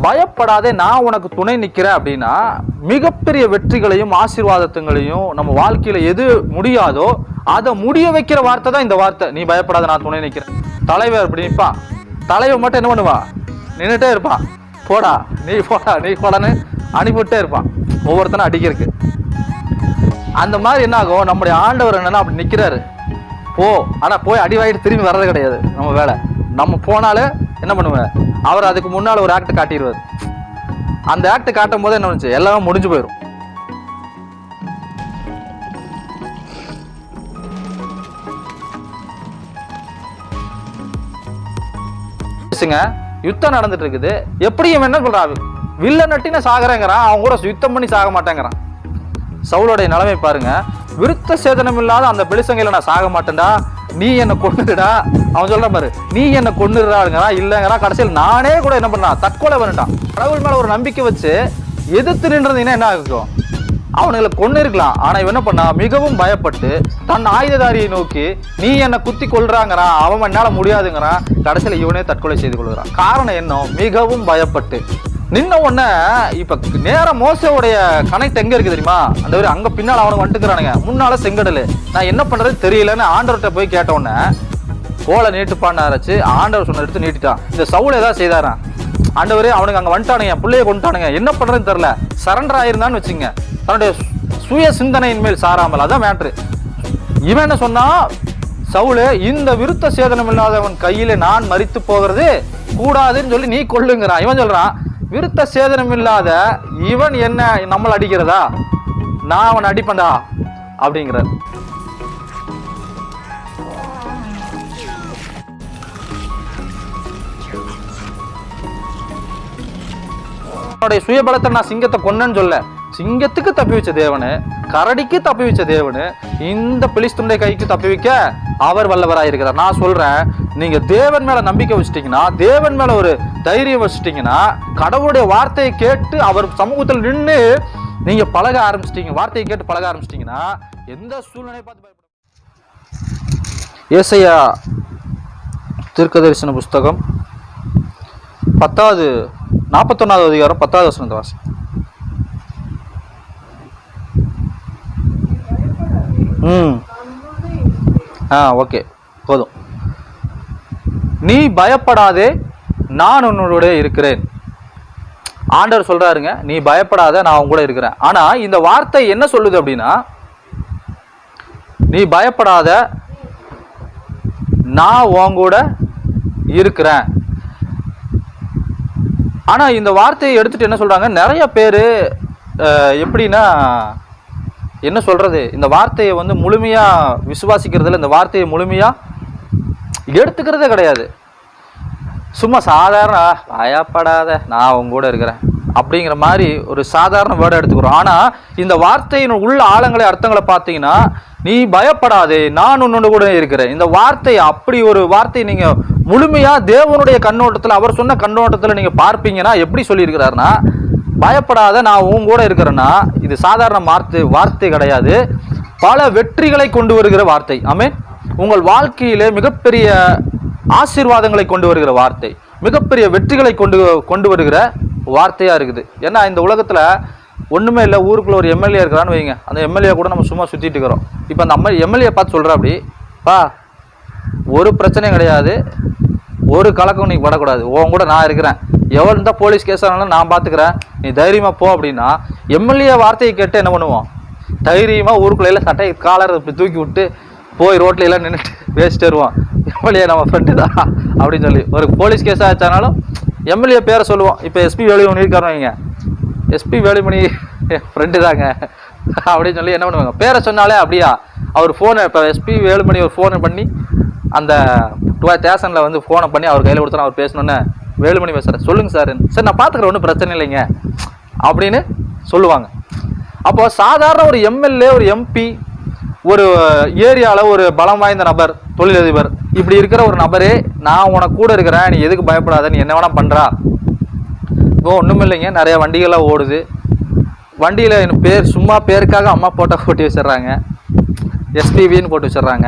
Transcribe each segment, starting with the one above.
பயப்படாதே நான் உனக்கு துணை நிற்கிறேன் அப்படின்னா மிகப்பெரிய வெற்றிகளையும் ஆசீர்வாதங்களையும் நம்ம வாழ்க்கையில எது முடியாதோ அதை முடிய வைக்கிற வார்த்தை தான் இந்த வார்த்தை. நீ பயப்படாத நான் துணை நிற்கிறேன். தலைவர் இப்படி நிற்பான், தலைவர் மட்டும் என்ன பண்ணுவான், நின்றுட்டே இருப்பான். போடா நீ போடான்னு அனுப்பிவிட்டே இருப்பான் ஒவ்வொருத்தனும் அடிக்கிறதுக்கு. அந்த மாதிரி என்ன ஆகும், நம்முடைய ஆண்டவர் என்னன்னா அப்படி நிற்கிறாரு, போ. ஆனால் போய் அடி வாங்கிட்டு திரும்பி வர்றது கிடையாது நம்ம வேலை. நம்ம போனாலே என்ன பண்ணுவேன், அவர் அதுக்கு முன்னால் ஒரு ஆக்ட் காட்டிடுவார். அந்த ஆக்ட் காட்டும் போது என்ன பண்ணுச்சு, எல்லாமே முடிஞ்சு போயிடும். யுத்தம் நடந்துட்டு இருக்குது. எப்படி இவன் என்ன சொல்றான், வில்ல நட்டின சாகரங்கிறான், அவன் கூட யுத்தம் பண்ணி சாக மாட்டேங்கிறான். சவுலுடைய நிலைமை பாருங்க. விருத்த சேதனம் இல்லாத அந்த பெலிசங்கையில நான் சாக மாட்டேன்டா, நீ என்ன கொன்னுடா. அவன் சொல்ற பாரு, நீ என்ன கொன்னுறாங்கிறான், இல்லங்கிறான். கடைசியில் நானே கூட என்ன பண்ணான், தற்கொலை பண்ணிட்டான். கடவுள் மேல ஒரு நம்பிக்கை வச்சு எதிர்த்து நின்றதுன்னா என்ன ஆகும், அவனுங்களை கொண்டு இருக்கலாம். ஆனா இவன் என்ன பண்ணா, மிகவும் பயப்பட்டு தன் ஆயுததாரியை நோக்கி நீ என்ன குத்தி கொள்றாங்கிறான், அவன் என்னால முடியாதுங்கிறான். கடைசியில் இவனே தற்கொலை செய்து கொள்கிறான். காரணம் என்ன, மிகவும் பயப்பட்டு நின்ன உடனே. இப்ப நேரம் மோசையோடைய கனெக்ட் எங்க இருக்கு தெரியுமா, அந்த மாதிரி அங்க பின்னால் அவனுக்கு வந்துக்கிறானுங்க, முன்னால செங்கடல். நான் என்ன பண்றது தெரியலன்னு ஆண்டவர்கிட்ட போய் கேட்ட உடனே கோலை நீட்டுப்பான்னு ஆரம்பிச்சு ஆண்டவர் சொன்ன எடுத்து நீட்டிட்டான். இந்த சவுல் ஏதாவது செய்தாரான், ஆண்டவரே அவனுக்கு அங்க வந்துட்டானுங்க, பிள்ளைய கொண்டுட்டானுங்க, என்ன பண்றதுன்னு தெரியல. சரண்டர் ஆயிருந்தான்னு வச்சுங்க, தன்னுடைய சுய சிந்தனையின் மேல் சாராமல். அதான் மேட்ரு. இவன் என்ன சொன்னா, சவுலு இந்த விருத்த சேதனம் இல்லாதவன் கையில நான் மரித்து போகிறது கூடாதுன்னு சொல்லி நீ கொள்ளுங்கிறான். இவன் சொல்றான், விருத்த சேதனம் இல்லாத இவன் என்ன நம்மள அடிக்கிறதா, நான் அவன் அடிப்பண்டா அப்படிங்கிறார். அவனுடைய சுயபலத்தை நான் சிங்கத்தை கொன்னேன்னு சொல்ல, சிங்கத்துக்கு தப்பி வச்ச தேவனு, கரடிக்கு தப்பி வச்ச தேவனு, இந்த பெலிஸ்தனுடைய கைக்கு தப்பி வைக்க அவர் வல்லவராயிருக்கிறார். நான் சொல்றேன், நீங்க தேவன் மேல நம்பிக்கை வச்சுட்டீங்கன்னா, தேவன் மேல ஒரு தைரியம் வச்சுட்டீங்கன்னா, கடவுளுடைய வார்த்தையை கேட்டு அவர் சமூகத்தில் நின்று நீங்க பழக ஆரம்பிச்சிட்டீங்க, வார்த்தையை கேட்டு பழக ஆரம்பிச்சிட்டீங்கன்னா எந்த சூழ்நிலை பார்த்து பயப்பட. ஏசாயா தீர்க்கதரிசன புஸ்தகம் 41வது அதிகாரம் 10வது வசனத்தை வாசி. ஓகே போதும். நீ பயப்படாதே நான் உன்னோட இருக்கிறேன். ஆண்டவர் சொல்றாருங்க, நீ பயப்படாத நான் உன் கூட இருக்கிறேன். ஆனா இந்த வார்த்தை என்ன சொல்லுது அப்படின்னா, நீ பயப்படாத நான் உன் கூட இருக்கிறேன். ஆனா இந்த வார்த்தையை எடுத்துட்டு என்ன சொல்றாங்க, நிறைய பேர் எப்படின்னா என்ன சொல்றது, இந்த வார்த்தையை வந்து முழுமையா விசுவாசிக்கிறதுல, இந்த வார்த்தையை முழுமையா எடுத்துக்கிறதே கிடையாது. சும்மா சாதாரண பயப்படாத நான் உங்க கூட இருக்கிறேன் அப்படிங்கிற மாதிரி ஒரு சாதாரண வேர்டை எடுத்துக்கிறோம். ஆனா இந்த வார்த்தையின் உள்ள ஆழங்களை அர்த்தங்களை பார்த்தீங்கன்னா, நீ பயப்படாதே நான் உன்னோட கூட இருக்கிறேன். இந்த வார்த்தை அப்படி ஒரு வார்த்தை நீங்க முழுமையா தேவனுடைய கண்ணோட்டத்தில், அவர் சொன்ன கண்ணோட்டத்தில் நீங்க பார்ப்பீங்கன்னா எப்படி சொல்லியிருக்கிறாருன்னா, பயப்படாத நான் உன் கூட இருக்கிறேன்னா இது சாதாரண வார்த்தை கிடையாது, பல வெற்றிகளை கொண்டு வருகிற வார்த்தை. ஆமென். உங்கள் வாழ்க்கையிலே மிகப்பெரிய ஆசீர்வாதங்களை கொண்டு வருகிற வார்த்தை, மிகப்பெரிய வெற்றிகளை கொண்டு வருகிற வார்த்தையா இருக்குது. ஏன்னா இந்த உலகத்துல ஒண்ணுமே இல்லை, ஊருக்குள்ள ஒரு எம்எல்ஏ இருக்கிறான்னு வைங்க, அந்த எம்எல்ஏ கூட நம்ம சும்மா சுத்திட்டு இருக்கிறோம். இப்போ அந்த எம்எல்ஏ பார்த்து சொல்ற, அப்படி பா ஒரு பிரச்சனையும் கிடையாது, ஒரு கலக்கம் நீ படக்கூடாது, உன் கூட நான் இருக்கிறேன், எவ்வளோ இருந்தால் போலீஸ் கேஸ் ஆனாலும் நான் பார்த்துக்கிறேன், நீ தைரியமா போ அப்படின்னா, எம்எல்ஏ வார்த்தையை கேட்டு என்ன பண்ணுவோம், தைரியமா ஊருக்குள்ள சட்டை காலர் இப்படி தூக்கி விட்டு போய் ரோட்ல எல்லாம் நின்றுட்டு பேசிட்டு வருவோம், எம்எல்ஏ நம்ம ஃப்ரெண்டு தான் அப்படின்னு சொல்லி. ஒரு போலீஸ் கேஸ் ஆச்சானாலும் எம்எல்ஏ பேரை சொல்லுவோம். இப்போ எஸ்பி வேலுமணி இருக்காருங்க, எஸ்பி வேலுமணி ஃப்ரெண்டு தாங்க அப்படின்னு சொல்லி என்ன பண்ணுவாங்க, பேரை சொன்னாலே அப்படியா அவர் ஃபோனை, இப்போ எஸ்பி வேலுமணி ஒரு ஃபோனை பண்ணி அந்த ஸ்டேஷனில் வந்து ஃபோனை பண்ணி அவர் கையில் கொடுத்தா அவர் பேசணுன்னு, வேலுமணி பேசுகிறேன் சொல்லுங்கள் சார், சார் நான் பார்த்துக்கிறேன் ஒன்றும் பிரச்சனை இல்லைங்க அப்படின்னு சொல்லுவாங்க. அப்போ சாதாரண ஒரு எம்எல்ஏ, ஒரு எம்பி, ஒரு ஏரியாவில் ஒரு பலம் வாய்ந்த நபர், தொழிலதிபர், இப்படி இருக்கிற ஒரு நபரே நான் உனக்கு கூட இருக்கிறேன், நீ எதுக்கு பயப்படாத, நீ என்ன வேணா பண்ணுறா. இப்போ ஒன்றும் இல்லைங்க, நிறைய வண்டிகள்லாம் ஓடுது, வண்டியில் பேர் சும்மா பேருக்காக அம்மா போட்டோ போட்டு வச்சிடுறாங்க, எஸ்பிவின்னு போட்டு வச்சிடுறாங்க.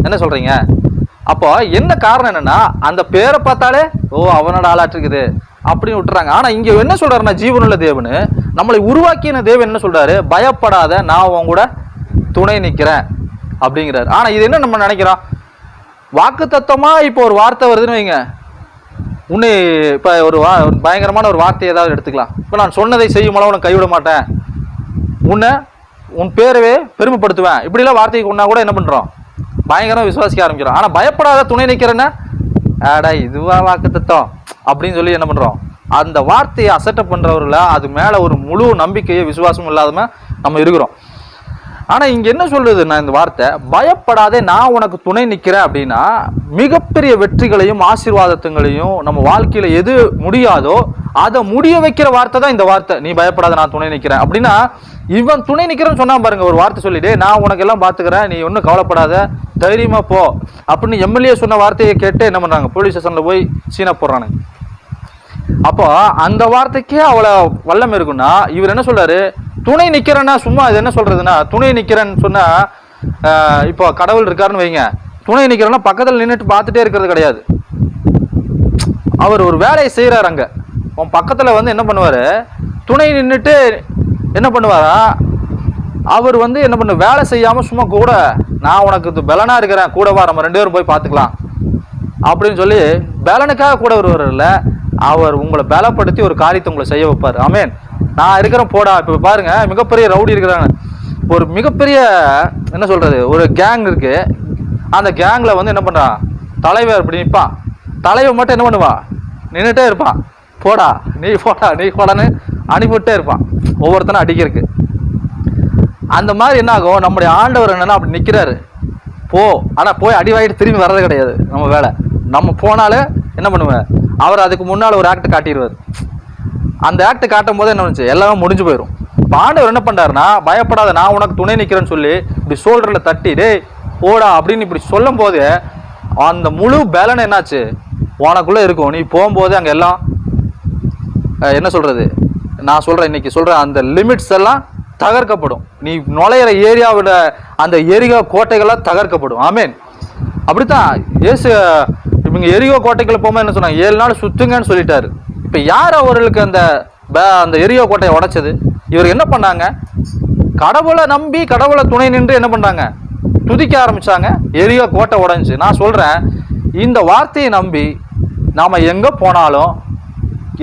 என்ன சொல்கிறீங்க? அப்போ என்ன காரணம் என்னன்னா, அந்த பேரை பார்த்தாலே ஓ அவனோட ஆளாட்டு இருக்குது, அப்படின்னு விட்டுறாங்க. ஆனா இங்க என்ன சொல்றாருன்னா, ஜீவனுள்ள தேவனு, நம்மளை உருவாக்கின தேவன் என்ன சொல்றாரு, பயப்படாத நான் உன் கூட துணை நிற்கிறேன் அப்படிங்கிறாரு. ஆனா இது என்ன நம்ம நினைக்கிறோம், வாக்கு தத்துவமா இப்போ ஒரு வார்த்தை வருதுன்னு வைங்க, உன்னை இப்போ ஒரு பயங்கரமான ஒரு வார்த்தையை ஏதாவது எடுத்துக்கலாம். இப்போ நான் சொன்னதை செய்யும் அளவு உனக்கு கைவிட மாட்டேன், உன் பேரவே பெருமைப்படுத்துவேன், இப்படிலாம் வார்த்தைக்கு கொண்டா கூட என்ன பண்ணுறோம், பயங்கரமாக விசுவாசிக்க ஆரம்பிக்கிறோம். ஆனால் பயப்படாத துணை நிற்கிறேன்னா, ஆடா இதுவா வாக்கு தத்துவம் அப்படின்னு சொல்லி என்ன பண்ணுறோம், அந்த வார்த்தையை அசட்டப் பண்ணுறவர்கள அது மேலே ஒரு முழு நம்பிக்கையை விசுவாசமும் இல்லாதம நம்ம இருக்கிறோம். ஆனால் இங்கே என்ன சொல்றது, நான் இந்த வார்த்தை பயப்படாதே நான் உனக்கு துணை நிற்கிறேன் அப்படின்னா, மிகப்பெரிய வெற்றிகளையும் ஆசீர்வாதங்களையும் நம்ம வாழ்க்கையில் எது முடியாதோ அதை முடிய வைக்கிற வார்த்தை தான் இந்த வார்த்தை, நீ பயப்படாத நான் துணை நிற்கிறேன் அப்படின்னா. இவன் துணை நிற்கிறேன்னு சொன்னா பாருங்க, ஒரு வார்த்தை சொல்லிட்டு நான் உனக்கு எல்லாம் பார்த்துக்கிறேன், நீ ஒன்றும் கவலைப்படாத தைரியமா போ அப்படின்னு எம்எல்ஏ சொன்ன வார்த்தையை கேட்டு என்ன பண்றாங்க, போலீஸ் ஸ்டேஷன்ல போய் சீனா போடுறானுங்க. அப்போ அந்த வார்த்தைக்கே அவ்வளோ வல்லம் இருக்குன்னா, இவர் என்ன சொல்றாரு, துணை நிற்கிறேன்னா சும்மா இது என்ன சொல்றதுன்னா, துணை நிற்கிறேன்னு சொன்னா இப்போ கடவுள் இருக்காருன்னு வைங்க, துணை நிற்கிறேன்னா பக்கத்தில் நின்றுட்டு பார்த்துட்டே இருக்கிறது கிடையாது. அவர் ஒரு வேலையை செய்யறாரு, அங்க உன் பக்கத்துல வந்து என்ன பண்ணுவாரு, துணை நின்றுட்டு என்ன பண்ணுவாரா, அவர் வந்து என்ன பண்ண வேலை செய்யாம சும்மா கூட நான் உனக்கு பலனா இருக்கிறேன் கூட வா நம்ம 2 பேரும் போய் பார்த்துக்கலாம் அப்படின்னு சொல்லி பலனுக்காக கூட வருவார்ல, அவர் உங்களை பலப்படுத்தி ஒரு காரியத்தை உங்களை செய்ய வைப்பார். ஆமேன், நான் இருக்கிறேன் போடா. இப்போ பாருங்க, மிகப்பெரிய ரவுடி இருக்கிறாங்க, ஒரு மிகப்பெரிய என்ன சொல்றது ஒரு கேங் இருக்கு, அந்த கேங்ல வந்து என்ன பண்றான், தலைவர் இப்படி நிற்பான், தலைவர் மட்டும் என்ன பண்ணுவா, நின்றுட்டே இருப்பான், போடா நீ போடான்னு அனுப்பிவிட்டே இருப்பான் ஒவ்வொருத்தனும் அடிக்கிறதுக்கு. அந்த மாதிரி என்ன ஆகும், நம்முடைய ஆண்டவர் என்னன்னா அப்படி நிற்கிறாரு போ, ஆனால் போய் அடி வாங்கிட்டு திரும்பி வர்றது கிடையாது நம்ம வேலை. நம்ம போனாலே என்ன பண்ணுவேன், அவர் அதுக்கு முன்னால் ஒரு ஆக்ட் காட்டிடுவார். அந்த ஆக்ட் காட்டும் போது என்ன பண்ணுச்சு, எல்லாமே முடிஞ்சு போயிடும். இப்போ ஆண்டவர் என்ன பண்ணுறாருன்னா, பயப்படாத நான் உனக்கு துணை நிற்கிறேன்னு சொல்லி இப்படி ஷோல்டரில் தட்டி டே போடா அப்படின்னு இப்படி சொல்லும் போது அந்த முழு பேலன் என்னாச்சு உனக்குள்ளே இருக்கும். நீ போகும்போது அங்கே எல்லாம் என்ன சொல்கிறது, நான் சொல்கிறேன் இன்னைக்கு சொல்கிறேன், அந்த லிமிட்ஸ் எல்லாம் தகர்க்கப்படும். நீ நுழையிற ஏரியாவோட அந்த எரிகோ கோட்டைகள்லாம் தகர்க்கப்படும். ஆமேன். அப்படித்தான் இயேசு இவங்க எரிகோ கோட்டைக்குள்ள போகும்போது என்ன சொன்னாங்க, 7 நாள் சுத்துங்கன்னு சொல்லிட்டாரு. இப்போ யார் அவர்களுக்கு அந்த எரிகோ கோட்டையை உடைச்சது, இவர் என்ன பண்ணாங்க, கடவுளை நம்பி கடவுளை துணை நின்று என்ன பண்ணாங்க, துதிக்க ஆரம்பிச்சாங்க, எரிகோ கோட்டை உடைஞ்சு. நான் சொல்றேன், இந்த வார்த்தையை நம்பி நாம எங்க போனாலும்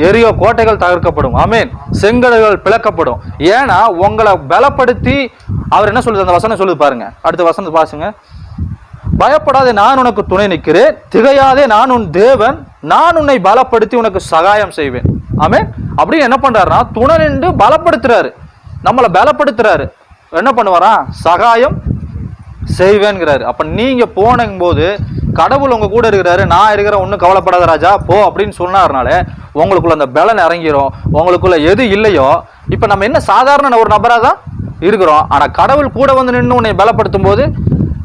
எரிகோ கோட்டைகள் தகர்க்கப்படும். ஆமேன். செங்கடல்கள் பிளக்கப்படும். ஏன்னா உங்களை பலப்படுத்தி அவர் என்ன சொல்லுது, அந்த வசனம் சொல்லுது பாருங்க, அடுத்த வசனத்தை பாசுங்க. பயப்படாதே நான் உனக்கு துணை நிற்கிறேன், திகையாதே நான் உன் தேவன், நான் உன்னை பலப்படுத்தி உனக்கு சகாயம் செய்வேன். ஆமேன். அப்படின்னு என்ன பண்றாருன்னா, துணை நின்று பலப்படுத்துறாரு, நம்மளை பலப்படுத்துறாரு. என்ன பண்ணுவாரா, சகாயம் செய்வேன்கிறாரு. அப்ப நீங்க போனும் போது கடவுள் உங்க கூட இருக்கிறாரு, நான் இருக்கிறேன் ஒன்றும் கவலைப்படாத ராஜா போ அப்படின்னு சொன்னாருனால உங்களுக்குள்ள அந்த பலன் இறங்கிரும். உங்களுக்குள்ள எது இல்லையோ, இப்ப நம்ம என்ன சாதாரண ஒரு நபரா தான் இருக்கிறோம், ஆனா கடவுள் கூட வந்து நின்று உன்னை பலப்படுத்தும் போது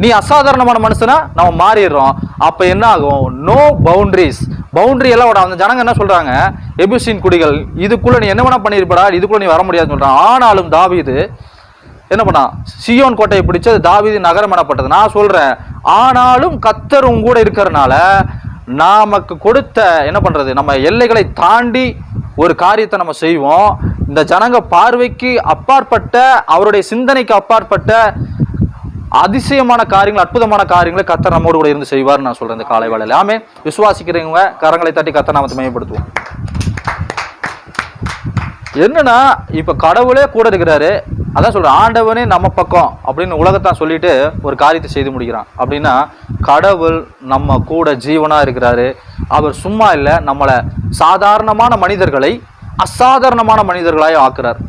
நீ அசாதாரணமான மனுஷனா நம்ம மாறிடுறோம். அப்ப என்ன ஆகும், நோ பவுண்டரிஸ். பவுண்டரி எல்லாம் விட அந்த ஜனங்க என்ன சொல்றாங்க, எபுசின் குடிகள், இதுக்குள்ள நீ என்ன வேணா பண்ணிருப்படா, இதுக்குள்ள நீ வர முடியாதுன்னு சொல்றான். ஆனாலும் தாவீது என்ன பண்ணா, சியோன் கோட்டையை பிடிச்சு அது தாவீது நகரம் எனப்பட்டது. நான் சொல்றேன், ஆனாலும் கர்த்தர் உங்க கூட இருக்கிறனால நமக்கு கொடுத்த என்ன பண்றது, நம்ம எல்லைகளை தாண்டி ஒரு காரியத்தை நம்ம செய்வோம். இந்த ஜனங்க பார்வைக்கு அப்பாற்பட்ட, அவருடைய சிந்தனைக்கு அப்பாற்பட்ட அதிசயமான காரியங்கள், அற்புதமான காரியங்களை கர்த்தர் நம்மோடு கூட இருந்து செய்வார். நான் சொல்றேன் இந்த காலை வேளையில. ஆமே. விசுவாசிக்கிறவங்க கரங்களை தட்டி கர்த்தர் நாமத்தை மேம்படுத்துவோம். என்னன்னா இப்ப கடவுளே கூட இருக்கிறாரு, அதான் சொல்றேன், ஆண்டவனே நம்ம பக்கம் அப்படின்னு உலகத்தான் சொல்லிட்டு ஒரு காரியத்தை செய்து முடிக்கிறான். அப்படின்னா கடவுள் நம்ம கூட ஜீவனா இருக்கிறாரு. அவர் சும்மா இல்லை, நம்மளை சாதாரணமான மனிதர்களை அசாதாரணமான மனிதர்களாக ஆக்குறார்.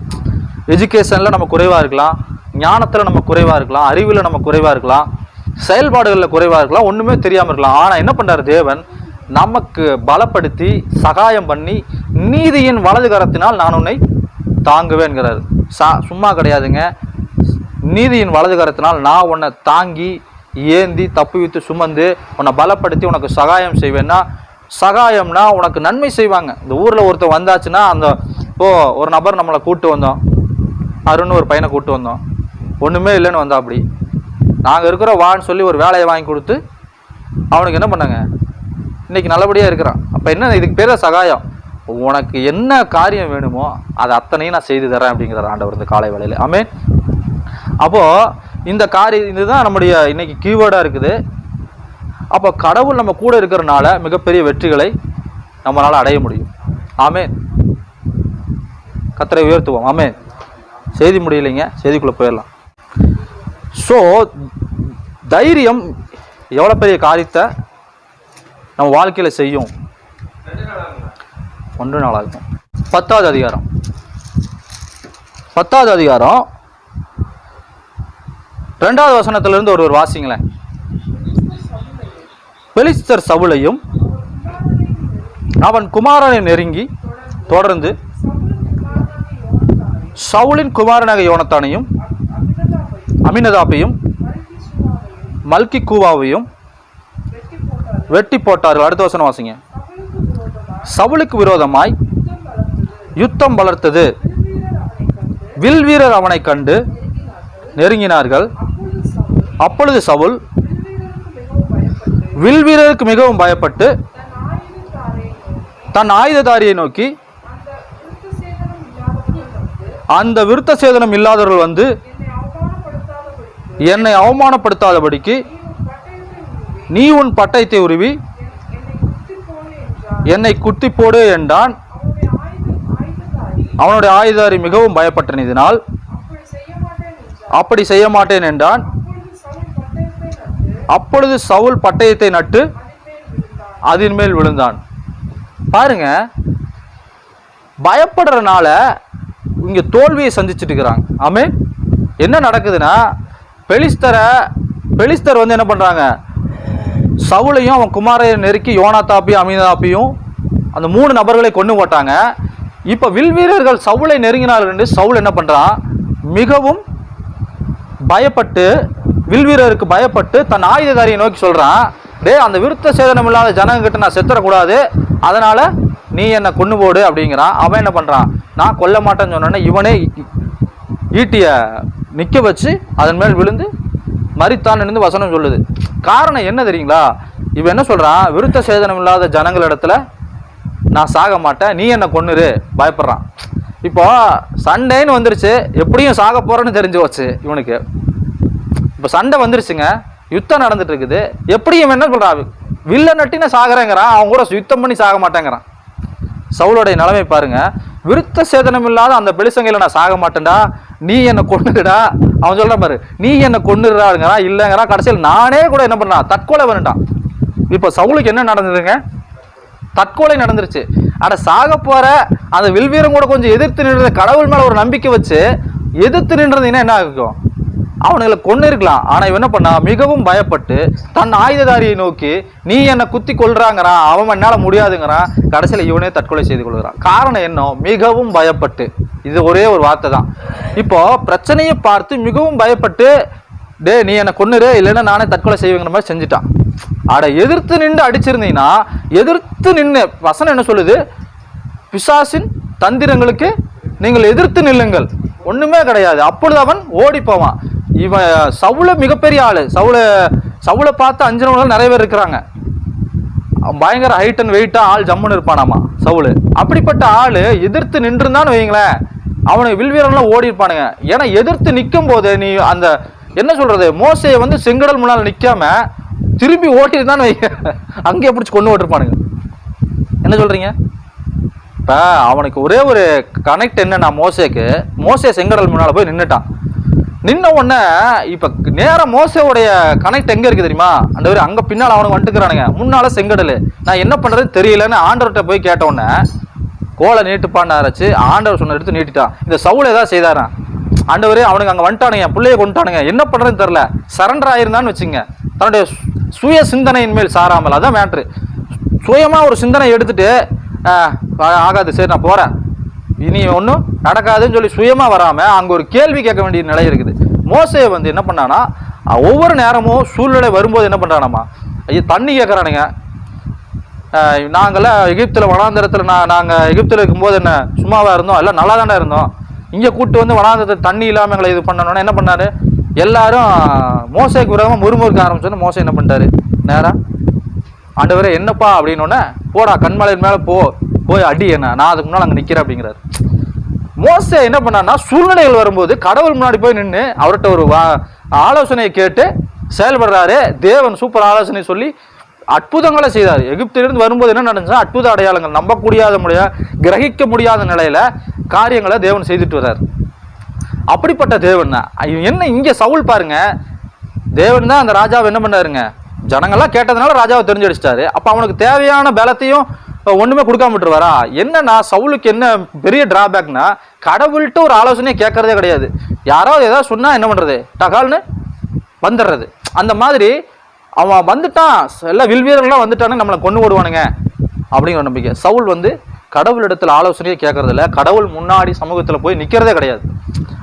எஜுகேஷன்ல நம்ம குறைவா இருக்கலாம், ஞானத்துல நம்ம குறைவா இருக்கலாம், அறிவுல நம்ம குறைவா இருக்கலாம், செயல்பாடுகள்ல குறைவா இருக்கலாம், ஒண்ணுமே தெரியாம இருக்கலாம். ஆனா என்ன பண்றாரு தேவன், நமக்கு பலப்படுத்தி சகாயம் பண்ணி நீதியின் வலது கரத்தினால் நான் உன்னை தாங்குவேன்கிறார். சும்மா கிடையாதுங்க, நீதியின் வலது கரத்தினால் நான் உன்னை தாங்கி ஏந்தி தப்புவித்து சுமந்து உன்னை பலப்படுத்தி உனக்கு சகாயம் செய்வேன்னா, சகாயம்னா உனக்கு நன்மை செய்வாங்க. இந்த ஊர்ல ஒருத்தர் வந்தாச்சுன்னா, அந்த இப்போ ஒரு நபர் நம்மளை கூட்டு வந்தோம், அருண் ஒரு பையனை கூட்டு வந்தோம், ஒண்ணுமே இல்லைன்னு வந்தா, அப்படி நாங்க இருக்கிற வான்னு சொல்லி ஒரு வேலையை வாங்கி கொடுத்து அவனுக்கு என்ன பண்ணாங்க, இன்னைக்கு நல்லபடியா இருக்கிறான். அப்ப என்ன, இதுக்கு பேர சகாயம். உனக்கு என்ன காரியம் வேணுமோ அதை அத்தனையும் நான் செய்து தரேன் அப்படிங்கிறார் ஆண்டவர் இந்த காலை வேளையில். ஆமென். அப்போது இந்த காரியம் இதுதான் நம்முடைய இன்னைக்கு கீவேர்டாக இருக்குது. அப்போ கடவுள் நம்ம கூட இருக்கிறனால மிகப்பெரிய வெற்றிகளை நம்மளால் அடைய முடியும். ஆமென். கர்த்தரை உயர்த்துவோம். ஆமென். செய்தி முடியலைங்க, செய்திக்குள்ளே போயிடலாம். ஸோ தைரியம் எவ்வளோ பெரிய காரியத்தை நம்ம வாழ்க்கையில் செய்யும். 1 நாளாகும். 10வது அதிகாரம் 2வது வசனத்திலிருந்து ஒரு வாசிங்களேன். பெலிஸ்தர் சவுலையும் அவன் குமாரனை நெருங்கி தொடர்ந்து சவுலின் குமாரனாக யோனத்தானையும் அமினதாப்பையும் மல்கி கூவாவையும் வெட்டி போட்டார்கள். அடுத்த வசனம் வாசிங்க. சவுலுக்கு விரோதமாய் யுத்தம் வளர்த்தது. வில் வீரர் அவனை கண்டு நெருங்கினார்கள். அப்பொழுது சவுல் வில் வீரருக்கு மிகவும் பயப்பட்டு தன் ஆயுததாரியை நோக்கி, அந்த விருத்த சேதனம் இல்லாதவர்கள் வந்து என்னை அவமானப்படுத்தாதபடிக்கு நீ உன் பட்டயத்தை உருவி என்னை குத்தி போடு என்றான். அவனுடைய ஆயுததாரி மிகவும் பயப்பட்டதினால் அப்படி செய்ய மாட்டேன் என்றான். அப்பொழுது சவுல் பட்டயத்தை நட்டு அதன் மேல் விழுந்தான். பாருங்க, பயப்படுறதுனால இங்க தோல்வியை சந்திச்சுட்டு இருக்கிறாங்க. ஆமே. என்ன நடக்குதுன்னா, பெலிஸ்தர் வந்து என்ன பண்றாங்க, சவுலையும் அவன் குமாரையை நெருக்கி யோனாத்தாப்பையும் அமினதாப்பையும் அந்த 3 நபர்களை கொண்டு போட்டாங்க. இப்ப வில் வீரர்கள் சவுலை நெருங்கினார்கள் என்று சவுல் என்ன பண்றான், மிகவும் பயப்பட்டு வில் வீரருக்கு பயப்பட்டு தன் ஆயுததாரியை நோக்கி சொல்றான், டே அந்த விருத்த சேதனம் இல்லாத ஜனங்கிட்ட நான் செத்துறக்கூடாது, அதனால நீ என்னை கொண்டு போடு அப்படிங்கிறான். அவன் என்ன பண்றான், நான் கொல்ல மாட்டேன்னு சொன்னோன்னே இவனே ஈட்டிய நிக்க வச்சு அதன் மேல் விழுந்து மரித்தான் வசனம் சொல்லுது. காரணம் என்ன தெரியுங்களா, இவன் என்ன சொல்றான், விருத்த சேதனம் இல்லாத ஜனங்கள் இடத்துல நான் சாக மாட்டேன், நீ என்ன கொன்னுரு, பயப்படுறான். இப்போ சண்டைன்னு வந்துருச்சு, எப்படியும் சாக போறேன்னு தெரிஞ்சு வச்சு இவனுக்கு. இப்போ சண்டை வந்துருச்சுங்க, யுத்தம் நடந்துட்டு இருக்குது. எப்படியும் என்ன சொல்றான், வில்ல நட்டின சாகிறேங்கிறான், அவன் கூட யுத்தம் பண்ணி சாக மாட்டேங்கிறான். சவுளுடைய நிலைமை பாருங்க. விருத்த சேதனம் இல்லாத அந்த பெலிசங்கையில நான் சாக மாட்டேன்டா, நீ என்னை கொன்னுடா. அவன் சொல்ற பாரு, நீ என்னை கொன்னுறாங்கிறா இல்லைங்கிறா. கடைசியில் நானே கூட என்ன பண்ணான், தற்கொலை பண்ணிட்டான். இப்போ சவுலுக்கு என்ன நடந்ததுங்க, தற்கொலை நடந்துருச்சு. ஆனா சாக போற அந்த வில்வீரம் கூட கொஞ்சம் எதிர்த்து நின்றது, கடவுள் மேல ஒரு நம்பிக்கை வச்சு எதிர்த்து நின்றதுன்னா என்ன ஆகும், அவனுங்களை கொண்டு இருக்கலாம். ஆனா இவன் என்ன பண்ணா, மிகவும் பயப்பட்டு தன் ஆயுததாரியை நோக்கி நீ என்னை குத்தி கொள்றாங்கிறான், அவன் என்னால முடியாதுங்கிறான். கடைசியில் இவனே தற்கொலை செய்து கொள்கிறான். காரணம் என்ன, மிகவும் பயப்பட்டு. இது ஒரே ஒரு வார்த்தை தான். இப்போ பிரச்சனையை பார்த்து மிகவும் பயப்பட்டு, டே நீ என்னை கொன்னுரு இல்லைன்னா நானே தற்கொலை செய்வேங்கிற மாதிரி செஞ்சுட்டான். ஆட எதிர்த்து நின்று அடிச்சிருந்தீங்கன்னா, எதிர்த்து நின்று வசனம் என்ன சொல்லுது, பிசாசின் தந்திரங்களுக்கு நீங்கள் எதிர்த்து நில்லுங்கள், ஒண்ணுமே கிடையாது, அப்பொழுது அவன் ஓடி போவான். இவன் சவுல மிகப்பெரிய ஆளு. சவுளை பார்த்து 5 நிமிடம் நிறைய பேர் இருக்கிறாங்க. பயங்கர ஹைட் அண்ட் வெயிட்டா ஆள் ஜம்முன்னு இருப்பானாமா சவுலு. அப்படிப்பட்ட ஆளு எதிர்த்து நின்றுந்தான்னு வைங்களேன், அவனுக்கு வில்வீரன்லாம் ஓடி இருப்பானுங்க. ஏன்னா எதிர்த்து நிற்கும் போது நீ அந்த என்ன சொல்றது, மோசையை வந்து செங்கடல் முன்னால் நிற்காம திரும்பி ஓட்டிருந்தான்னு வைங்க, அங்கேயே பிடிச்சி கொண்டு ஓட்டிருப்பானுங்க. என்ன சொல்றீங்க? இப்ப அவனுக்கு ஒரே ஒரு கனெக்ட் என்னன்னா, மோசே செங்கடல் முன்னால போய் நின்றுட்டான். நின்ன உடனே இப்ப நேரம் மோசையோடைய கனெக்ட் எங்க இருக்கு தெரியுமா, அந்த அங்க பின்னால் அவனுக்கு வந்துக்கிறானுங்க, முன்னால செங்கடல். நான் என்ன பண்றதுன்னு தெரியலன்னு ஆண்டவர்கிட்ட போய் கேட்ட உடனே கோலை நீட்டுப்பான்னு ஆரம்பிச்சு ஆண்டவர் சொன்ன எடுத்து நீட்டிட்டான். இந்த சவுல் ஏதாவது செய்தாரான், ஆண்டவரே அவனுக்கு அங்க வந்துட்டானுங்க, பிள்ளைய கொண்டுட்டானுங்க, என்ன பண்றதுன்னு தெரியல, சரண்டர் ஆயிருந்தான்னு வச்சுங்க. தன்னுடைய சுய சிந்தனையின் மேல் சாராமல், அதான் மேட்ரு. சுயமா ஒரு சிந்தனை எடுத்துட்டு ஆகாது சரி நான் போறேன், இனி ஒன்றும் நடக்காதுன்னு சொல்லி சுயமா வராம அங்க ஒரு கேள்வி கேட்க வேண்டிய நிலை இருக்குது. மோசையை வந்து என்ன பண்ணானா, ஒவ்வொரு நேரமும் சூழ்நிலை வரும்போது என்ன பண்றானாமா, ஐயோ தண்ணி கேட்கறானுங்க. நாங்களாம் எகிப்தில் வனாந்தரத்தில் நாங்கள் எகிப்தில் இருக்கும்போது என்ன சும்மாவா இருந்தோம், எல்லாம் நல்லா தானே இருந்தோம், இங்கே கூப்பிட்டு வந்து வனாந்தரத்தில் தண்ணி இல்லாமல் எங்களை இது பண்ணணும்னா என்ன பண்ணாரு, எல்லாரும் மோசைக்கு விரோதமாக முறுமுறுக்க ஆரம்பிச்சோன்னு மோசை என்ன பண்ணிட்டாரு, நேராக ஆண்டவரே என்னப்பா அப்படின்னோடனே, போடா கண்மலையின் மேலே போ, போய் அடி என்ன, நான் அதுக்கு முன்னால் அங்கே நிற்கிறேன் அப்படிங்கிறாரு. மோசே என்ன பண்ணான்னா, சூழ்நிலைகள் வரும்போது கடவுள் முன்னாடி போய் நின்று அவர்கிட்ட ஒரு ஆலோசனையை கேட்டு செயல்படுறாரு. தேவன் சூப்பர் ஆலோசனை சொல்லி அற்புதங்களை செய்தார். எகிப்திலிருந்து வரும்போது என்ன நடந்துச்சா, அற்புத அடையாளங்கள், கிரகிக்க முடியாத நிலையில காரியங்களை தேவன் செய்துட்டு வர்றார். அப்படிப்பட்ட தேவன் என்ன இங்க சவுல் பாருங்க, தேவன் தான் அந்த ராஜாவை என்ன பண்ணாருங்க, ஜனங்கள்லாம் கேட்டதுனால ராஜாவை தெரிஞ்சடிச்சிட்டாரு. அப்ப அவனுக்கு தேவையான பலத்தையும் ஒண்ணுமே கொடுக்காம விட்டுருவாரா? என்னன்னா சவுலுக்கு என்ன பெரிய டிராபேக்னா, கடவுள்கிட்ட ஒரு ஆலோசனையை கேட்கறதே கிடையாது. யாராவது ஏதாவது சொன்னா என்ன பண்றது, டகால்னு வந்துடுறது. அந்த மாதிரி அவன் வந்துட்டான், எல்லாம் வில்வீரர்கள்லாம் வந்துட்டானு நம்மளை கொண்டு ஓடுவானுங்க அப்படிங்கிற நம்பிக்கை. சவுல் கடவுளிடத்துல ஆலோசனையை கேட்கறதில்ல, கடவுள் முன்னாடி சமூகத்துல போய் நிக்கிறதே கிடையாது.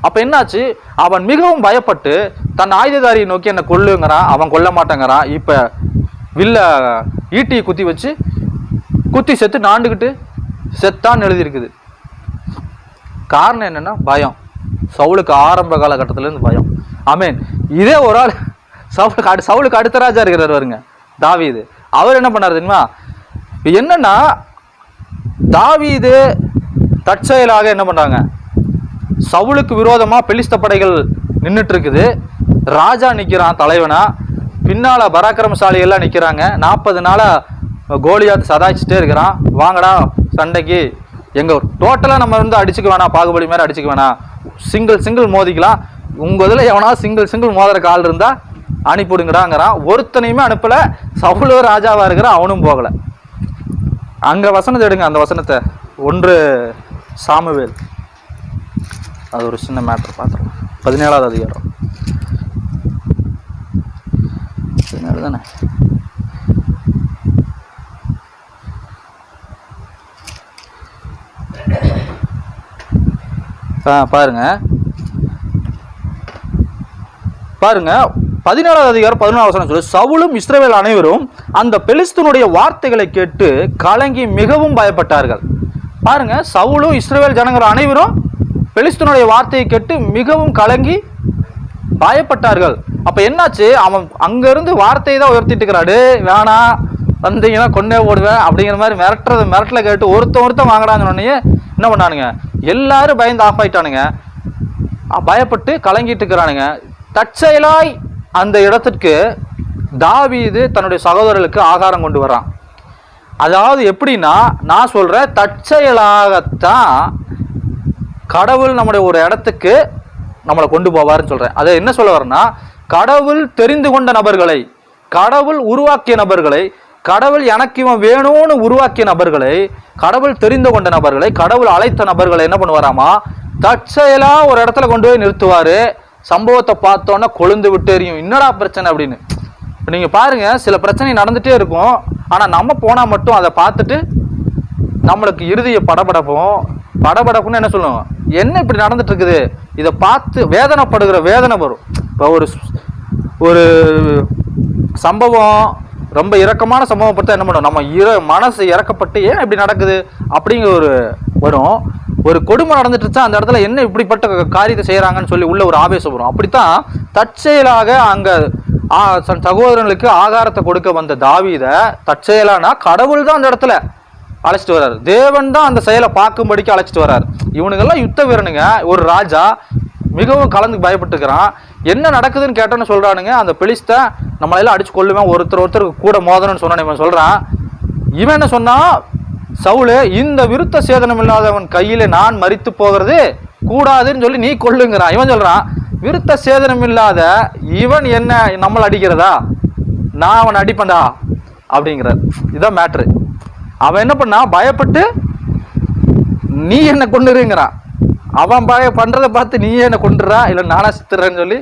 அப்ப என்னாச்சு, அவன் மிகவும் பயப்பட்டு தன் ஆயுததாரியை நோக்கி என்ன கொல்லுங்கிறான். அவன் கொல்ல மாட்டேங்கிறான். இப்ப வில்ல ஈட்டியை குத்தி செத்து நாண்டுகிட்டு செத்தான்னு எழுதியிருக்குது. காரணம் என்னன்னா பயம். சவுலுக்கு ஆரம்ப காலகட்டத்துல இருந்து பயம். ஆமேன். இதே ஒரு ஆள் சவுலுக்கு அடுத்த ராஜா இருக்கிறார் வருங்க, தாவீது. அவர் என்ன பண்ணாரு தெரியுமா? என்னன்னா தாவீது தற்செயலாக என்ன பண்றாங்க, சவுலுக்கு விரோதமா பெலிஸ்த படைகள் நின்றுட்டு இருக்குது. ராஜா நிக்கிறான் தலைவனா, பின்னால பராக்கிரமசாலி எல்லாம் நிக்கிறாங்க. 40 நாளா கோலியாத் சதாய்ச்சிட்டே இருக்கிறான், வாங்கடா சண்டைக்கு, எங்க டோட்டலா நம்ம அடிச்சுக்க வேணாம், பாகுபலி மாதிரி அடிச்சுக்க வேணாம், சிங்கிள் மோதிக்கலாம், உங்க இதுல எவனா சிங்கிள் மோதிர கால் இருந்தா அனுப்பிடுங்கிறாங்கிறான். ஒருத்தனையுமே அனுப்பல. சவுலோ ராஜாவா இருக்கிறான், அவனும் போகல. அங்க வசனத்தை எடுங்க, அந்த வசனத்தை 1 சாமுவேல், அது ஒரு சின்ன மேட்டர் பார்த்துருவோம். 17வது அதிகாரம் 17 தானே. பாருங்க 17வது அதிகாரம் 14வது வசனம் சொல்லு, சவுலும் இஸ்ரவேல் அனைவரும் அந்த பெலிஸ்தனுடைய வார்த்தைகளை கேட்டு கலங்கி மிகவும் பயப்பட்டார்கள். பாருங்க, சவுலும் இஸ்ரவேல் ஜனங்கள் அனைவரும் பெலிஸ்தனுடைய வார்த்தையை கேட்டு மிகவும் கலங்கி பயப்பட்டார்கள். அப்ப என்னாச்சு, அவன் அங்க இருந்து வார்த்தையை தான் உயர்த்திட்டு இருக்கிறாடு, வேணாம் வந்தீங்கன்னா கொண்டே ஓடுவேன் அப்படிங்கிற மாதிரி மிரட்டலை கேட்டு ஒருத்தன் வாங்கடான்னு சொன்னே என்ன பண்ணானுங்க, எல்லாரும் பயந்து ஆஃப் ஆயிட்டானுங்க, பயப்பட்டு கலங்கிட்டு இருக்கிறானுங்க. தற்செயலாய் அந்த இடத்திற்கு தாவீது தன்னுடைய சகோதரர்களுக்கு ஆகாரம் கொண்டு வர்றான். அதாவது எப்படின்னா, நான் சொல்றேன், தற்செயலாகத்தான் கடவுள் நம்முடைய ஒரு இடத்துக்கு நம்மளை கொண்டு போவாருன்னு சொல்றேன். அதை என்ன சொல்ல வரேன்னா, கடவுள் தெரிந்து கொண்ட நபர்களை, கடவுள் உருவாக்கிய நபர்களை, கடவுள் எனக்கு இவன் வேணும்னு உருவாக்கிய நபர்களை, கடவுள் தெரிந்து கொண்ட நபர்களை, கடவுள் அழைத்த நபர்களை என்ன பண்ணுவாராமா, தற்செயலா ஒரு இடத்துல கொண்டு போய் நிறுத்துவாரு. சம்பவத்தை பார்த்தோன்னா கொழுந்து விட்டு எரியும், என்னடா பிரச்சனை அப்படின்னு. இப்போ நீங்க பாருங்க, சில பிரச்சனை நடந்துட்டே இருக்கும், ஆனா நம்ம போனா மட்டும் அதை பார்த்துட்டு நம்மளுக்கு இறுதிய படபடப்புன்னு என்ன சொல்லுவோம், என்ன இப்படி நடந்துட்டு இருக்குது, இதை பார்த்து வேதனைப்படுகிற வேதனை வரும். இப்போ ஒரு சம்பவம் ரொம்ப இரக்கமான சம்பவம் பற்றி என்ன பண்ணுவோம், நம்ம மனசு இறக்கப்பட்டு ஏன் இப்படி நடக்குது அப்படிங்கிற ஒரு வரும். ஒரு கொடுமை நடந்துட்டுச்சா அந்த இடத்துல என்ன இப்படிப்பட்ட காரியத்தை செய்யறாங்கன்னு சொல்லி உள்ள ஒரு ஆவேசம் வரும். அப்படித்தான் தற்செயலாக அங்க சகோதரர்களுக்கு ஆகாரத்தை கொடுக்க வந்த தாவீத தற்செயலானா கடவுள் தான் அந்த இடத்துல அழைச்சிட்டு வர்றாரு, தேவன் தான் அந்த செயலை பார்க்கும்படிக்கு அழைச்சிட்டு வர்றாரு. இவனுங்கெல்லாம் யுத்த வீரனுங்க. ஒரு ராஜா மிகவும் கலந்து பயப்பட்டுக்கிறான். என்ன நடக்குதுன்னு கேட்டோன்னு சொல்றானுங்க, அந்த பெலிஸ்த நம்மளெல்லாம் அடிச்சு கொள்ளுவேன், ஒருத்தருக்கு கூட மோதணும்னு சொன்னான். இவன் சொல்றான், இவன் என்ன சொன்னா, சவுலு, இந்த விருத்த சேதனம் இல்லாதவன் கையில நான் மரித்து போகிறது கூடாதுன்னு சொல்லி நீ கொள்ளுங்கிறான். இவன் சொல்றான், விருத்த சேதனம் இல்லாத இவன் என்ன நம்மளை அடிக்கிறதா, நான் அவன் அடிப்பண்டா அப்படிங்கிறார். இதான் மேட்ரு. அவன் என்ன பண்ணா, பயப்பட்டு நீ என்ன கொண்டுருங்கிறான். அவன் பண்றதை பார்த்து நீ என்ன கொண்டுறா, இல்லை நானா செத்துறேன்னு சொல்லி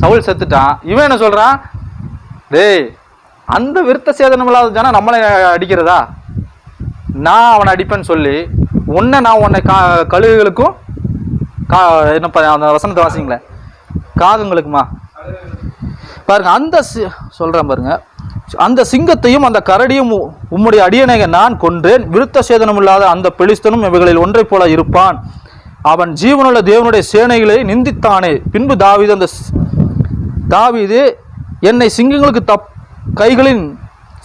சவுல் செத்துட்டான். இவன் என்ன சொல்றான், டேய் அந்த விருத்த சேதனம் இல்லாத ஜனம் நம்மளை அடிக்கிறதா, நான் அவனை அடிப்பேன்னு சொல்லி உன்னை கழுகுகளுக்கும் என்னப்பா அந்த வசனத்தை வாசிங்களேன், காகங்களுக்குமா பாருங்க, அந்த சொல்றேன் பாருங்க, அந்த சிங்கத்தையும் அந்த கரடியும் உம்முடைய அடியனை நான் கொன்றேன், விருத்த சேதனம் இல்லாத அந்த பெலிஸ்தனும் இவைகளில் ஒன்றை போல இருப்பான், அவன் ஜீவனுள்ள தேவனுடைய சேனைகளை நிந்தித்தானே. பின்பு தாவீது என்னை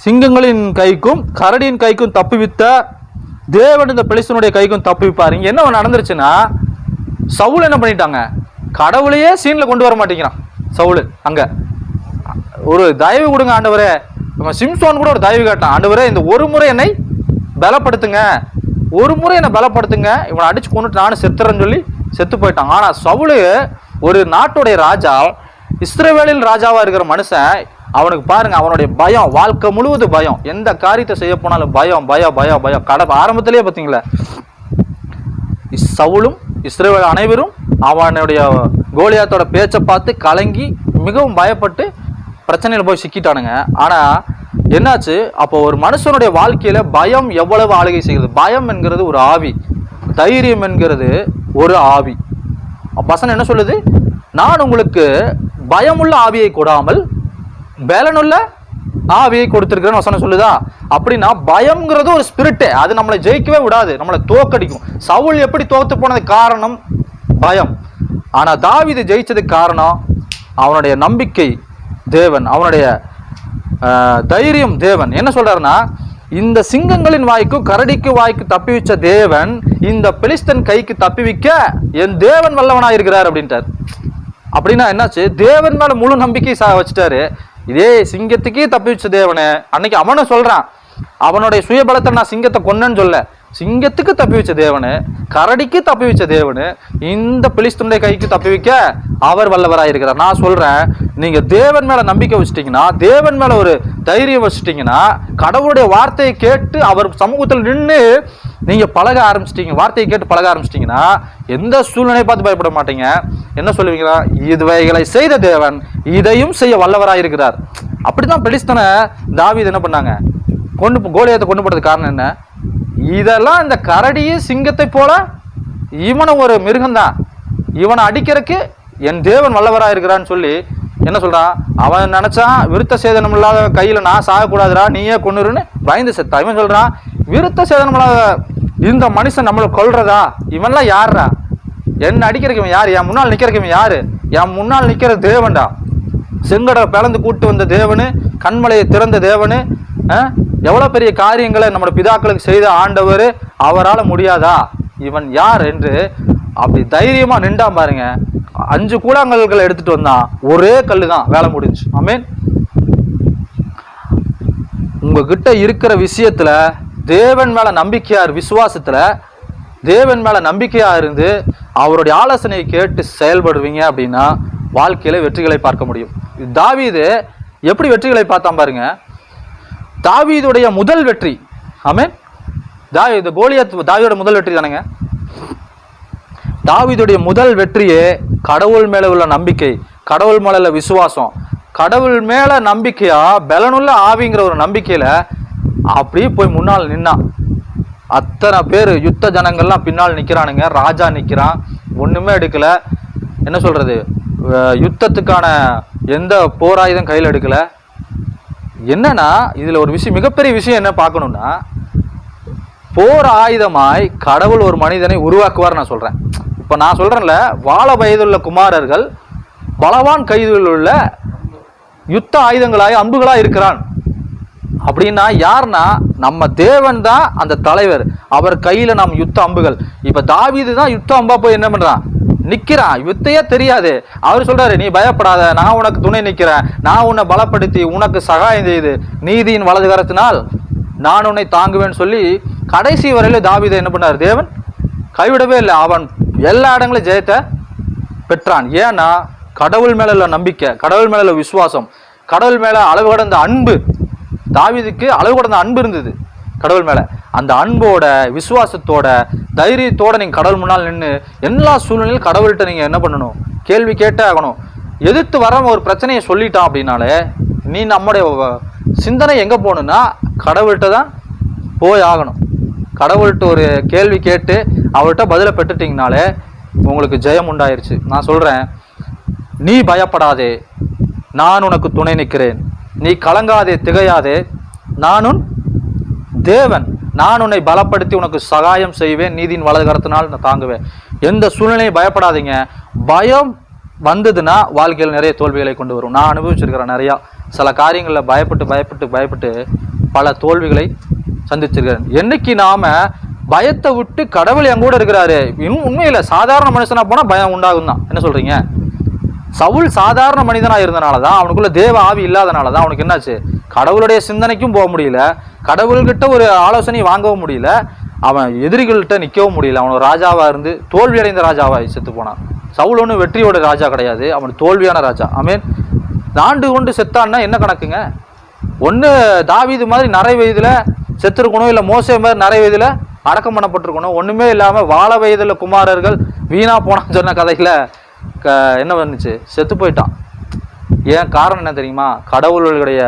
சிங்கங்களின் கைக்கும் கரடியின் கைக்கும் தப்புவித்த தேவன் இந்த பெலிஸ்தனுடைய கைக்கும் தப்பிப்பார். இங்க என்ன நடந்துருச்சுன்னா, சவுல் என்ன பண்ணிட்டாங்க, கடவுளையே சீன்ல கொண்டு வர மாட்டேங்கிறான் சவுல். அங்க ஒரு தயவு கொடுங்க ஆண்டவரே, நம்ம சிம்சோன் கூட ஒரு தயவு கேட்டான், ஆண்டவரே இந்த ஒரு முறை என்னை பலப்படுத்துங்க, ஒரு முறை என்னை பலப்படுத்துங்க, இவனை அடிச்சு கொண்டுட்டு நானும் செத்துறேன்னு சொல்லி செத்து போயிட்டான். ஆனா சவுலு ஒரு நாட்டுடைய ராஜா, இஸ்ரவேலில் ராஜாவா இருக்கிற மனுஷன், அவனுக்கு பாருங்க அவனுடைய பயம், வாழ்க்கை முழுவது பயம், எந்த காரியத்தை செய்ய போனாலும் பயம் பயம் பயம் பயம். ஆரம்பத்திலேயே பார்த்தீங்களா, சவுலும் இஸ்ரவேல் அனைவரும் அவனுடைய கோலியாத்தோட பேச்சை பார்த்து கலங்கி மிகவும் பயப்பட்டு பிரச்சனையில் போய் சிக்கிட்டானுங்க. ஆனா என்னாச்சு, அப்போ ஒரு மனுஷனுடைய வாழ்க்கையில பயம் எவ்வளவு ஆளுகை செய்கிறது. பயம் என்கிறது ஒரு ஆவி, தைரியம் என்கிறது ஒரு ஆவி. வசனம் என்ன சொல்லுது, நான் உங்களுக்கு பயமுள்ள ஆவியை கொடாமல் பலனுள்ள ஆவியை கொடுத்திருக்கிறேன்னு வசனம் சொல்லுதா. அப்படின்னா பயம்ங்கிறது ஒரு ஸ்பிரிட்டு, அது நம்மளை ஜெயிக்கவே விடாது, நம்மளை தோக்கடிக்கும். சவுல் எப்படி தோத்து போனது காரணம் பயம். ஆனா தாவீது ஜெயிச்சதுக்கு காரணம் அவனுடைய நம்பிக்கை தேவன், அவனுடைய தைரியம் தேவன். என்ன சொல்றாருன்னா, இந்த சிங்கங்களின் வாய்க்கும் கரடிக்கு வாய்க்கு தப்பி வச்ச தேவன் இந்த பெலிஸ்தன் கைக்கு தப்பி வைக்க என் தேவன் வல்லவனா இருக்கிறார் அப்படின்ட்டார். அப்படின்னா என்னாச்சு, தேவன் மேல முழு நம்பிக்கை வச்சுட்டாரு. இதே சிங்கத்துக்கே தப்பி வச்ச தேவனு அன்னைக்கு அவனை சொல்றான், அவனுடைய சுயபலத்தை நான் சிங்கத்தை கொன்னேன்னு சொல்ல, சிங்கத்துக்கு தப்பி வச்ச தேவனு, கரடிக்கு தப்பி வச்ச தேவனு இந்த பெலிஸ்தனுடைய கைக்கு தப்பி வைக்க அவர் வல்லவராயிருக்கிறார். நான் சொல்றேன், நீங்க தேவன் மேல நம்பிக்கை வச்சுட்டீங்கன்னா, தேவன் மேல ஒரு தைரியம் வச்சுட்டீங்கன்னா, கடவுளுடைய வார்த்தையை கேட்டு அவர் சமூகத்தில் நின்று நீங்க பழக ஆரம்பிச்சிட்டீங்க, வார்த்தையை கேட்டு பழக ஆரம்பிச்சிட்டீங்கன்னா எந்த சூழ்நிலையை பார்த்து பயப்பட மாட்டீங்க. என்ன சொல்லுவீங்களா, இதுவைகளை செய்த தேவன் இதையும் செய்ய வல்லவராயிருக்கிறார். அப்படிதான் பெலிஸ்தனை தாவீது என்ன பண்ணாங்க, கோலியாத்தை கொண்டு போறதுக்கு காரணம் என்ன, இதெல்லாம் இந்த கரடியும் சிங்கத்தை போல இவனை ஒரு மிருகம்தான், இவனை அடிக்கிறதுக்கு என் தேவன் வல்லவராக இருக்கிறான்னு சொல்லி என்ன சொல்றான், அவன் நினைச்சான் விருத்த சேதனம் இல்லாத கையில நான் சாகக்கூடாதுரா, நீயே கொன்னுருன்னு பயந்து செத்தான். இவன் சொல்றான், விருத்த சேதனம் இல்லாத இந்த மனுஷன் நம்மளை கொல்றதா, இவன்லாம் யாருடா, என்ன அடிக்கிறக்கு இவன் யாரு, என் முன்னால் நிக்கிறக்கு இவன் யாரு, என் முன்னால் நிக்கிற தேவன்டா, செங்கடை பிளந்து கூட்டு வந்த தேவனு, கண்மலையை திறந்த தேவனு, எவ்வளவு பெரிய காரியங்களை நம்முடைய பிதாக்களுக்கு செய்த ஆண்டவர், அவரால் முடியாதா, இவன் யார் என்று அப்படி தைரியமா நின்றா பாருங்க. 5 கூழாங்கல்களை எடுத்துட்டு வந்தான், ஒரே கல்லு தான், வேலை முடிஞ்சு. ஆமென். உங்ககிட்ட இருக்கிற விஷயத்துல தேவன் மேல நம்பிக்கையா, விசுவாசத்துல தேவன் மேல நம்பிக்கையா இருந்து அவருடைய ஆலோசனையை கேட்டு செயல்படுவீங்க அப்படின்னா வாழ்க்கையில வெற்றிகளை பார்க்க முடியும். தாவீது எப்படி வெற்றிகளை பார்த்தான் பாருங்க. தாவீதுடைய முதல் வெற்றி, ஆமென், தாவீது கோலியாத் தாவீதோட முதல் வெற்றி தானேங்க. தாவீதுடைய முதல் வெற்றியே கடவுள் மேல உள்ள நம்பிக்கை, கடவுள் மேல உள்ள விசுவாசம், கடவுள் மேல நம்பிக்கையா பலனுள்ள ஆவிங்கிற ஒரு நம்பிக்கையில அப்படியே போய் முன்னால் நின்னான். அத்தனை பேர் யுத்த ஜனங்கள்லாம் பின்னால் நிக்கிறானுங்க, ராஜா நிக்கிறான், ஒண்ணுமே எடுக்கல. என்ன சொல்றது, யுத்தத்துக்கான எந்த போராயுதம் கையில் எடுக்கல. என்னன்னா இதுல ஒரு விஷயம், மிகப்பெரிய விஷயம் என்ன பார்க்கணும்னா, போர் ஆயுதமாய் கடவுள் ஒரு மனிதனை உருவாக்குவார். நான் சொல்றேன், இப்ப நான் சொல்றேன்ல, வாழ வயதுள்ள குமாரர்கள் பலவான் கையில் உள்ள யுத்த ஆயுதங்களாய் அம்புகளா இருக்கிறான். அப்படின்னா யாருன்னா நம்ம தேவன் தான் அந்த தலைவர், அவர் கையில நாம் யுத்த அம்புகள். இப்ப தாவீது தான் யுத்த அம்பா போய் என்ன பண்றான், நிக்கிறான், யுத்தையே தெரியாது. அவர் சொல்றாரு, நீ பயப்படாத, நான் உனக்கு துணை நிக்கிறேன், நான் உன்னை பலப்படுத்தி உனக்கு சகாயம் செய்து நீதியின் வலது கரத்தினால் நான் உன்னை தாங்குவேன்னு சொல்லி கடைசி வரையில தாவீதை என்ன பண்ணார், தேவன் கைவிடவே இல்லை. அவன் எல்லா இடங்களும் ஜெயத்தை பெற்றான். ஏன்னா கடவுள் மேல உள்ள நம்பிக்கை, கடவுள் மேல உள்ள விசுவாசம், கடவுள் மேல அளவு கடந்த அன்பு. தாவீதுக்கு அளவு கடந்த அன்பு இருந்தது கடவுள் மேல. அந்த அன்போட, விசுவாசத்தோட, தைரியத்தோட நீங்க கடவுள் முன்னால் நின்று எல்லா சூழ்நிலையும் கடவுள்கிட்ட நீங்க என்ன பண்ணணும், கேள்வி கேட்டே ஆகணும். எதிர்த்து வர ஒரு பிரச்சனையை சொல்லிட்டான் அப்படின்னாலே நீ நம்முடைய சிந்தனை எங்க போகணும்னா கடவுள்கிட்ட தான் போய் ஆகணும். கடவுள்கிட்ட ஒரு கேள்வி கேட்டு அவர்கிட்ட பதிலை பெற்றுட்டீங்கனாலே உங்களுக்கு ஜெயம் உண்டாயிருச்சு. நான் சொல்றேன், நீ பயப்படாதே, நான் உனக்கு துணை நிற்கிறேன், நீ கலங்காதே திகையாதே, நானும் தேவன், நான் உன்னை பலப்படுத்தி உனக்கு சகாயம் செய்வேன், நீதியின் வலது கரத்தினால் நான் தாங்குவேன். எந்த சூழ்நிலையும் பயப்படாதீங்க. பயம் வந்ததுன்னா வாழ்க்கையில் நிறைய தோல்விகளை கொண்டு வரும். நான் அனுபவிச்சிருக்கிறேன் நிறையா, சில காரியங்களில் பயப்பட்டு பயப்பட்டு பயப்பட்டு பல தோல்விகளை சந்திச்சிருக்கிறேன். என்னைக்கு நாம பயத்தை விட்டு கடவுள் என் கூட இருக்கிறாரு. உண்மையில சாதாரண மனுஷனா போனா பயம் உண்டாகும் தான். என்ன சொல்றீங்க? சவுல் சாதாரண மனிதனா இருந்தனாலதான், அவனுக்குள்ள தேவ ஆவி இல்லாதனாலதான் அவனுக்கு என்னாச்சு, கடவுளுடைய சிந்தனைக்கும் போக முடியல, கடவுள்கிட்ட ஒரு ஆலோசனை வாங்கவும் முடியல, அவன் எதிரிகள்கிட்ட நிற்கவும் முடியல. அவன் ராஜாவா இருந்து தோல்வி அடைந்த ராஜாவா செத்து போனான். சவுல் ஒன்றும் வெற்றியோட ராஜா கிடையாது, அவன் தோல்வியான ராஜா. ஆமென். ஆண்டு கொண்டு செத்தான்னா என்ன கணக்குங்க? ஒன்று தாவீது மாதிரி நிறை வயதுல செத்துருக்கணும், இல்லை மோசே மாதிரி நிறை வயதுல அடக்கம் பண்ணப்பட்டிருக்கணும். ஒண்ணுமே இல்லாம வாழ வயதுல குமாரர்கள் வீணா போனான்னு சொன்ன கதையில என்ன வந்துச்சு, செத்து போயிட்டான். ஏன் காரணம் என்ன தெரியுமா? கடவுளுடைய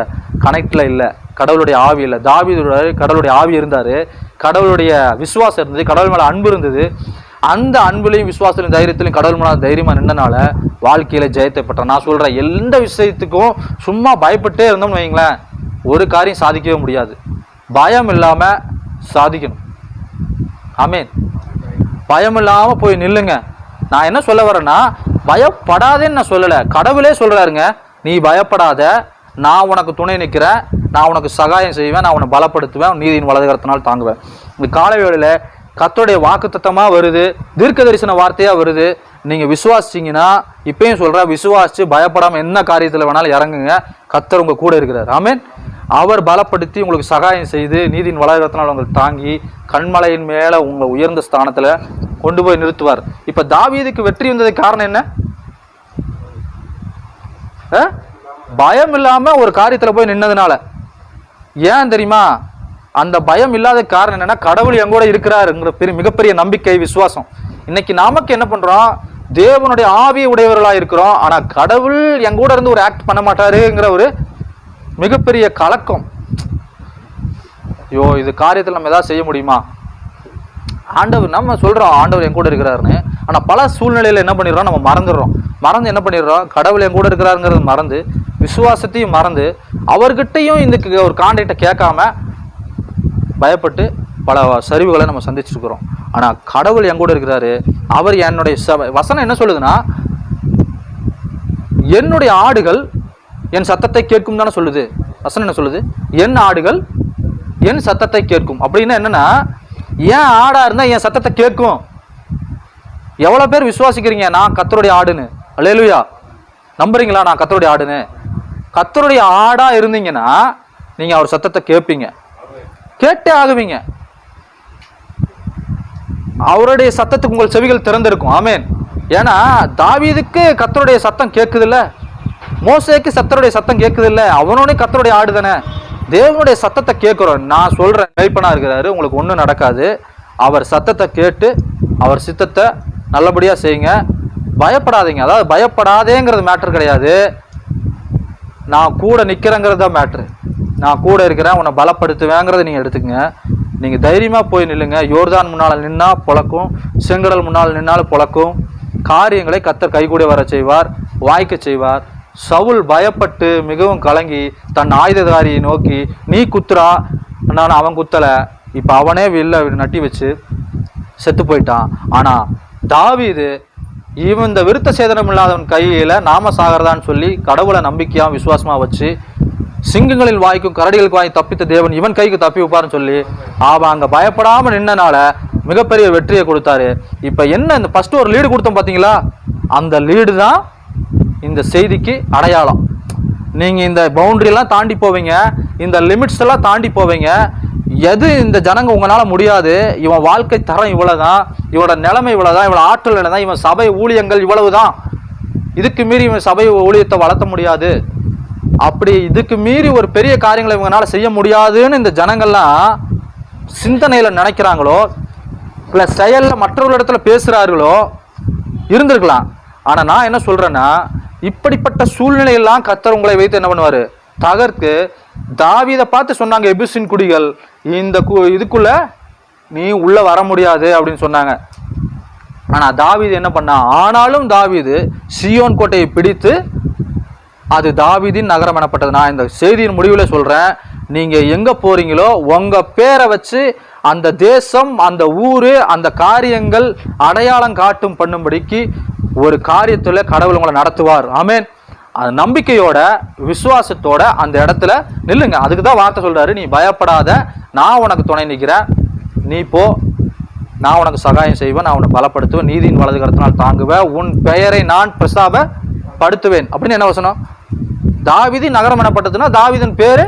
கனெக்ட்ல இல்லை, கடவுளுடைய ஆவி இல்லை. தாவீதுடைய கடவுளுடைய ஆவி இருந்தாரு, கடவுளுடைய விசுவாசம் இருந்தது, கடவுள் மேல அன்பு இருந்தது. அந்த அன்புலையும் விசுவாசத்திலும் தைரியத்திலையும் கடவுள் மேல தைரியமா நின்றனால வாழ்க்கையில ஜெயத்தை பெற்றான். நான் சொல்றேன், எந்த விஷயத்துக்கும் சும்மா பயப்பட்டே இருந்தோம்னு வைங்களேன், ஒரு காரியம் சாதிக்கவே முடியாது. பயம் இல்லாம சாதிக்கணும். ஆமென். பயம் இல்லாம போய் நில்லுங்க. நான் என்ன சொல்ல வரேன்னா, பயப்படாதேன்னு நான் சொல்லல, கடவுளே சொல்றாருங்க, நீ பயப்படாத, நான் உனக்கு துணை நிற்கிறேன், நான் உனக்கு சகாயம் செய்வேன், நான் உன்னை பலப்படுத்துவேன், நீதியின் வலதுகரத்தினால் தாங்குவேன். இந்த காலை வேளையில கர்த்தருடைய வாக்குத்தத்தமா வருது, தீர்க்க தரிசன வார்த்தையா வருது. நீங்க விசுவாசிச்சீங்கன்னா, இப்பயும் சொல்ற, விசுவாசிச்சு பயப்படாம என்ன காரியத்துல வேணாலும் இறங்குங்க. கர்த்தர் உங்க கூட இருக்கிறார். ஆமென். அவர் பலப்படுத்தி உங்களுக்கு சகாயம் செய்து நீதியின் வலதுகரத்தினால் உங்களுக்கு தாங்கி கண்மலையின் மேல உங்களை உயர்ந்த ஸ்தானத்துல கொண்டு போய் நிறுத்துவார். இப்ப தாவீதுக்கு வெற்றி வந்ததுக்கு காரணம் என்ன? பயம் இல்லாம ஒரு காரியத்துல போய் நின்னதுனால. ஏன் தெரியுமா? அந்த பயம் இல்லாத காரணம் என்னன்னா, கடவுள் என் கூட இருக்கிறாருங்கிற மிகப்பெரிய நம்பிக்கை, விசுவாசம். இன்னைக்கு நமக்கு என்ன பண்றோம், தேவனுடைய ஆவியை உடையவர்களா இருக்கிறோம், ஆனா கடவுள் என் கூட இருந்து ஒரு ஆக்ட் பண்ண மாட்டாருங்கிற ஒரு மிகப்பெரிய கலக்கம். ஐயோ, இது காரியத்தில் நம்ம ஏதாவது செய்ய முடியுமா? ஆண்டவர், நம்ம சொல்றோம் ஆண்டவர் என் கூட இருக்கிறாருன்னு, ஆனா பல சூழ்நிலையில என்ன பண்ணிடுறோம், நம்ம மறந்து என்ன பண்ணிடுறோம், கடவுள் என் கூட இருக்கிறாருங்கிறது மறந்து, விசுவாசத்தையும் மறந்து, அவர்கிட்டையும் இந்த ஒரு கான்டாக்டை கேட்காம பயப்பட்டு பல சரிவுகளை நம்ம சந்திச்சிருக்கிறோம். ஆனா கடவுள் என் கூட இருக்கிறாரு. அவர் என்னுடைய வசனம் என்ன சொல்லுதுன்னா, என்னுடைய ஆடுகள் என் சத்தத்தை கேட்கும் தானே சொல்லுது. வசனம் என்ன சொல்லுது? என் ஆடுகள் என் சத்தத்தை கேட்கும். அப்படின்னா என்னன்னா, ஏன் ஆடா இருந்தா என் சத்தத்தை கேட்கும். எவ்வளவு பேர் விசுவாசிக்கிறீங்க நான் கர்த்தருடைய ஆடுன்னு? அல்லேலூயா. நம்புறீங்களா நான் கர்த்தருடைய ஆடுன்னு? கர்த்தருடைய ஆடா இருந்தீங்கன்னா நீங்க அவர் சத்தத்தை கேட்பீங்க, கேட்டே ஆகுவீங்க. அவருடைய சத்தத்துக்கு உங்கள் செவிகள் திறந்திருக்கும். ஆமென். ஏன்னா தாவீதுக்கு கர்த்தருடைய சத்தம் கேட்குது இல்ல, மோசேக்கு கர்த்தருடைய சத்தம் கேட்குது இல்ல, அவனோட கர்த்தருடைய ஆடு தானே. தேவனுடைய சத்தத்தை கேட்கிறோம். நான் சொல்றேன், கைப்பனா இருக்கிறாரு, உங்களுக்கு ஒன்றும் நடக்காது. அவர் சத்தத்தை கேட்டு அவர் சித்தத்தை நல்லபடியா செய்யுங்க. பயப்படாதீங்க. அதாவது பயப்படாதேங்கிறது மேட்டர் கிடையாது, நான் கூட நிக்கிறேங்கிறது தான் மேட்ரு. நான் கூட இருக்கிறேன், உன்னை பலப்படுத்துவேங்கிறத நீங்க எடுத்துக்கங்க. நீங்க தைரியமா போய் நில்லுங்க. யோர்தான் முன்னால் நின்னா பொழக்கும், செங்கடல் முன்னால் நின்னாலும் பொழக்கும். காரியங்களை கர்த்தர் கைகூட வர செய்வார், வாய்க்க செய்வார். சவுல் பயப்பட்டு மிகவும் கலங்கி தன் ஆயுததாரியை நோக்கி, நீ குத்துறா, நான் அவன் குத்தல, இப்ப அவனே வில்ல நட்டி வச்சு செத்து போயிட்டான். ஆனா தாவீது இவன் இந்த விருத்த சேதனம் இல்லாதவன் கையில நாம சாகிறதான்னு சொல்லி கடவுளை நம்பிக்கையா விசுவாசமா வச்சு, சிங்கங்களின் வாய்க்கும் கரடிகளுக்கு வாய் தப்பித்த தேவன் இவன் கைக்கு தப்பி வைப்பாருன்னு சொல்லி அவன் அங்க பயப்படாம நின்னனால மிகப்பெரிய வெற்றியை கொடுத்தாரு. இப்ப என்ன, இந்த ஃபர்ஸ்ட் ஒரு லீடு கொடுத்தோம் பாத்தீங்களா, அந்த லீடு தான் இந்த செய்திக்கு அடையாளம். நீங்க இந்த பவுண்டரி எல்லாம் தாண்டி போவீங்க, இந்த லிமிட்ஸ் எல்லாம் தாண்டி போவீங்க. எது இந்த ஜனங்க உங்களால முடியாது, இவன் வாழ்க்கை தரம் இவ்வளவுதான், இவனோட நிலைமை இவ்வளவுதான், இவன் ஆற்றல் இல்லைதான், இவன் சபை ஊழியங்கள் இவ்வளவுதான், இதுக்கு மீறி இவன் சபை ஊழியத்தை வளர்த்த முடியாது, அப்படி இதுக்கு மீறி ஒரு பெரிய காரியங்களை இவங்களால செய்ய முடியாதுன்னு இந்த ஜனங்கள்லாம் சிந்தனையில நினைக்கிறாங்களோ, இல்ல செயல்ல மற்றவர்களிடத்துல பேசுறார்களோ இருந்திருக்கலாம். ஆனா நான் என்ன சொல்றேன்னா, இப்படிப்பட்ட சூழ்நிலையெல்லாம் கர்த்தர் உங்களை வைத்து என்ன பண்ணுவாரு, தகர்த்து. தாவீதை பார்த்து சொன்னாங்க, எபூசின் குடிகள் இந்த இதுக்குள்ள நீ உள்ள வர முடியாது அப்படின்னு சொன்னாங்க. ஆனா தாவீது என்ன பண்ணா, ஆனாலும் தாவீது சீயோன் கோட்டையை பிடித்து, அது தாவீதின் நகரம் எனப்பட்டது. நான் இந்த செய்தியின் முடிவில் சொல்றேன், நீங்க எங்க போறீங்களோ உங்க பேரை வச்சு அந்த தேசம், அந்த ஊரு, அந்த காரியங்கள் அடையாளம் காட்டும் பண்ணும்படிக்கு ஒரு காரியத்துல கடவுள் உங்களை நடத்துவார். ஆமென். அந்த நம்பிக்கையோட விசுவாசத்தோட அந்த இடத்துல நில்லுங்க. அதுக்கு தான் வார்த்தை சொல்றாரு, நீ பயப்படாத, நான் உனக்கு துணை நிற்கிறேன், நீ போ, நான் உனக்கு சகாயம் செய்வேன், நான் உன்னை பலப்படுத்துவேன், நீதியின் வலது கரத்தினால் தாங்குவேன், உன் பெயரை நான் பிரஸ்தாபப்படுத்துவேன் அப்படின்னு என்ன வசனம்? தாவீது நகரம் எனப்பட்டதுன்னா தாவீதின் பேரு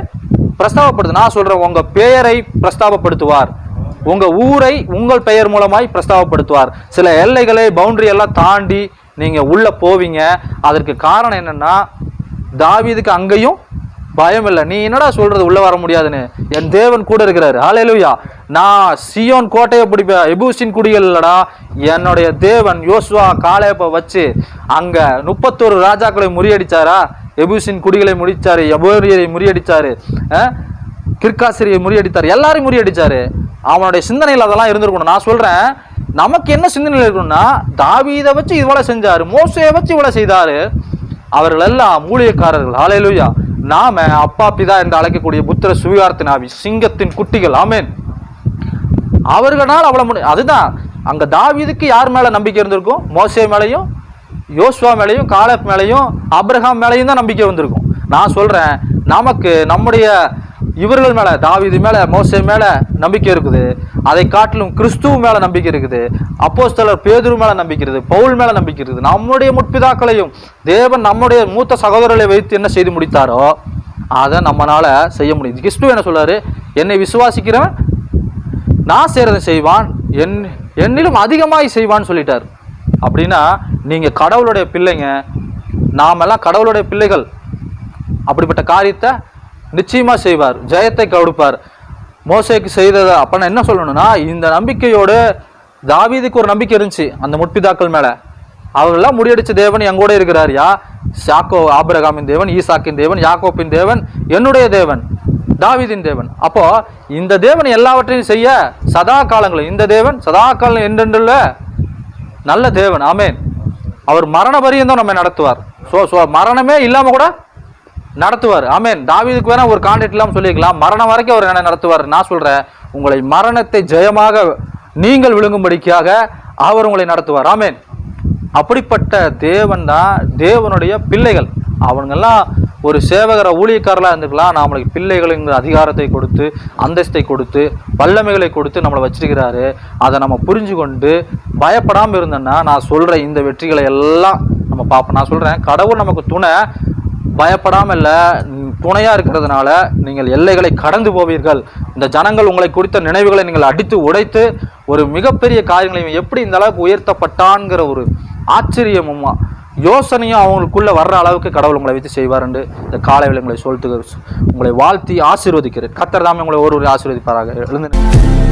பிரஸ்தாபப்படுத்து. நான் சொல்றேன், உங்க பெயரை பிரஸ்தாபப்படுத்துவார், உங்க ஊரை உங்கள் பெயர் மூலமாய் பிரஸ்தாபப்படுத்துவார். சில எல்லைகளை பவுண்டரி எல்லாம் தாண்டி நீங்க உள்ள போவீங்க. அதற்கு காரணம் என்னன்னா, தாவீதுக்கு அங்கேயும் பயம் இல்லை. நீ என்னடா சொல்றது உள்ள வர முடியாதுன்னு, என் தேவன் கூட இருக்கிறாரு. ஹல்லேலூயா. நான் சியோன் கோட்டையை பிடிப்பேன், எபூசின் குடிகள் இல்லடா, என்னுடைய தேவன் யோசுவா காலேப்பை வச்சு அங்க 31 ராஜாக்களை முறியடிச்சாரா? எபூசின் குடிகளை முடிச்சாரு, எபோரியரை முறியடிச்சாரு, கிர்காசிரியை முறியடித்தாரு, எல்லாரையும் முறியடிச்சாரு. அவனுடைய சிந்தனையில் அதெல்லாம் இருந்திருக்கணும். நான் சொல்றேன், நமக்கு என்ன சிந்தனையில் இருக்கணும்னா, தாவீதை வச்சு இவ்வளவு செஞ்சாரு, மோசையை வச்சு இவ்வளவு செய்தாரு, அவர்கள் எல்லாம் ஊழியக்காரர்கள். ஹல்லேலூயா. நாம அப்பா பிதா என்று அழைக்கக்கூடிய புத்திர சுவிகாரத்தின் ஆவி, சிங்கத்தின் குட்டிகள். ஆமென். அவர்களால் அவ்வளவு முடியும். அதுதான் அங்க தாவீதுக்கு யார் மேல நம்பிக்கை இருந்திருக்கும்? மோசே மேலையும், யோசுவா மேலையும், காலேப் மேலையும், ஆபிரகாம் மேலையும் தான் நம்பிக்கை வந்திருக்கும். நான் சொல்றேன், நமக்கு நம்முடைய இவர்கள் மேல, தாவீது மேல, மோசே மேல நம்பிக்கை இருக்குது. அதை காட்டிலும் கிறிஸ்துவ மேல நம்பிக்கை இருக்குது. அப்போஸ்தலர் பேதுரு மேல நம்பிக்கை இருக்குது, பவுல் மேல நம்பிக்கை இருக்குது. நம்முடைய முற்பிதாக்களையும் தேவன் நம்முடைய மூத்த சகோதரர்களை வைத்து என்ன செய்து முடித்தாரோ அதை நம்மளால செய்ய முடியும். கிறிஸ்து என்ன சொல்றாரு? என்னை விசுவாசிக்கிறவன் நான் செய்யறதை செய்வான், என்னிலும் அதிகமாய் செய்வான்னு சொல்லிட்டார். அப்படின்னா நீங்க கடவுளுடைய பிள்ளைங்க, நாமெல்லாம் கடவுளுடைய பிள்ளைகள். அப்படிப்பட்ட காரியத்தை நிச்சயமா செய்வார், ஜெயத்தை கொடுப்பார். மோசேக்கு செய்ததை அப்ப என்ன சொல்லணும்னா, இந்த நம்பிக்கையோடு தாவீதுக்கு ஒரு நம்பிக்கை இருந்துச்சு அந்த முற்பிதாக்கள் மேல. அவர்களெல்லாம் முறியடிச்ச தேவன் எங்கூட இருக்கிறார். ஆபிரகாமின் தேவன், ஈசாக்கின் தேவன், யாக்கோப்பின் தேவன், என்னுடைய தேவன், தாவீதின் தேவன். அப்போ இந்த தேவன் எல்லாவற்றையும் செய்ய சதா காலங்களும், இந்த தேவன் சதா காலம் என்றென்றுள்ள நல்ல தேவன். ஆமேன். அவர் மரண பரியந்தம் நம்ம நடத்துவார். மரணமே இல்லாம கூட நடத்துவார். ஆமேன். தாவீதுக்கு வேணா ஒரு கான்ட்ராக்ட் இல்லாம சொல்லிக்கலாம், மரணம் வரைக்கும் அவர் என்ன நடத்துவார். நான் சொல்றேன், உங்களை மரணத்தை ஜெயமாக நீங்கள் விழுங்கும்படிக்காக அவர் உங்களை நடத்துவார். ஆமேன். அப்படிப்பட்ட தேவன் தான் தேவனுடைய பிள்ளைகள். அவங்கெல்லாம் ஒரு சேவகர ஊழியக்காரலாக இருந்துக்கலாம், நம்மளுக்கு பிள்ளைகளுங்கிற அதிகாரத்தை கொடுத்து, அந்தஸ்தை கொடுத்து, வல்லமைகளை கொடுத்து நம்மளை வச்சிருக்கிறாரு. அதை நம்ம புரிஞ்சு கொண்டு பயப்படாமல் இருந்தோன்னா, நான் சொல்கிறேன், இந்த வெற்றிகளை எல்லாம் நம்ம பார்ப்போம். நான் சொல்கிறேன், கடவுள் நமக்கு துணை, பயப்படாமல் இல்லை, துணையாக இருக்கிறதுனால நீங்கள் எல்லைகளை கடந்து போவீர்கள். இந்த ஜனங்கள் உங்களை குறித்த நினைவுகளை நீங்கள் அடித்து உடைத்து ஒரு மிகப்பெரிய காரியங்களையும் எப்படி இந்த அளவுக்கு உயர்த்தப்பட்டான்கிற ஒரு ஆச்சரியமும் யோசனையும் அவங்களுக்குள்ள வர்ற அளவுக்கு கடவுள் உங்களை வைத்து செய்வார் என்று இந்த காலையில் உங்களை சொல்லிட்டு உங்களை வாழ்த்தி ஆசீர்வதிக்கிறேன். கர்த்தர் தாமே உங்களை ஒருவரை ஆசீர்வதிப்பாராக. எழுந்து